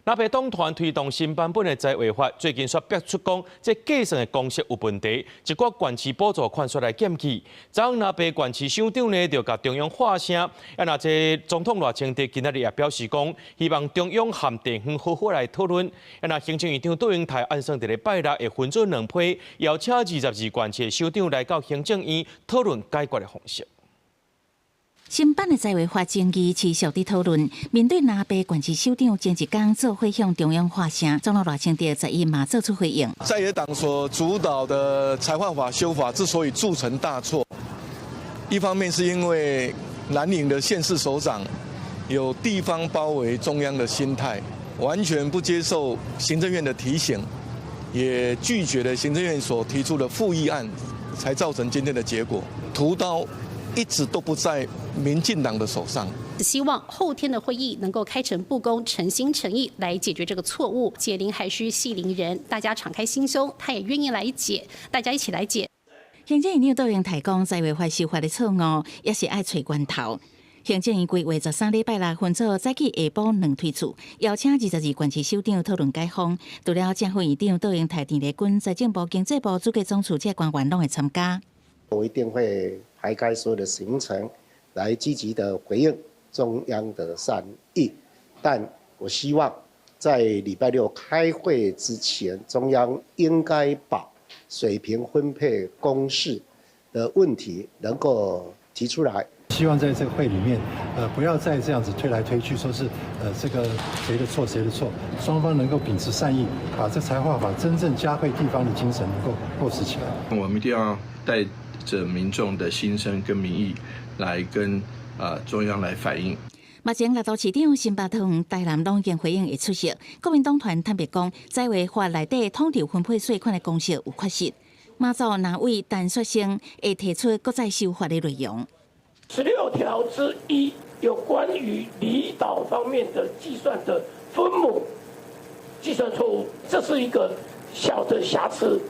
那边党团推动新版本的财违法，最近却逼出讲，这计算的公式有问题，一寡县市补助款出来检举。昨那边县市首长呢，就甲中央发声，那这总统赖清德今仔日也表示讲，希望中央含地方好好来讨论。那行政院长杜英泰按算伫咧拜六会分做两批，邀请22县市首长来到行政院讨论解决的方式。 新版的财违法争议持续地讨论，面对南北县市首长前一天做会向中央发声，总统赖清德在伊嘛做出回应。在野党所主导的财换法修法之所以铸成大错，一方面是因为蓝营的县市首长有地方包围中央的心态，完全不接受行政院的提醒，也拒绝了行政院所提出的复议案，才造成今天的结果。屠刀 一直都不在民进党的手上。希望后天的会议能够开诚布公、诚心诚意来解决这个错误。解铃还须系铃人，大家敞开心胸，他也愿意来解，大家一起来解。行政院长杜英泰讲，财违法修法的错误也是爱找源头。行政院规划13礼拜六分组早起下晡2推出，邀请22县市首长讨论解方。除了政府院长杜英泰、陈丽君、财政部、经济部主计总处这官员拢会参加。我一定会 排开所有的行程，来积极的回应中央的善意。但我希望在礼拜六开会之前，中央应该把水平分配公式的问题能够提出来。希望在这个会里面，不要再这样子推来推去，说是这个谁的错谁的错，双方能够秉持善意，把这财划法真正加惠地方的精神能够落实起来。我们一定要带 着民众的心声跟民意来跟中央来反映。目前六都市长新北塘、台南拢已经回应会出席。国民党团坦白讲，财违法内底统筹分配税款的公式有缺失。马祖哪位陈雪生会提出国再修法的内容？16条之一有关于离岛方面的计算的分母计算错误，这是一个小的瑕疵，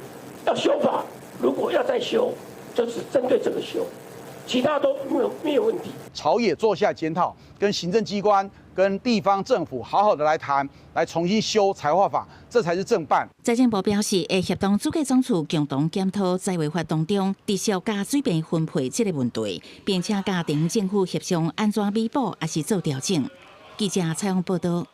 要修法。如果要再修， 就是针对这个修，其他都没有问题。朝野坐下检讨，跟行政机关、跟地方政府好好的来谈，来重新修财划法，这才是正办。财政部表示，会协同主计总处共同检讨财违法当中持续加水平分配这个问题，并且家庭政府协商安怎弥补，还是做调整。记者采访报道。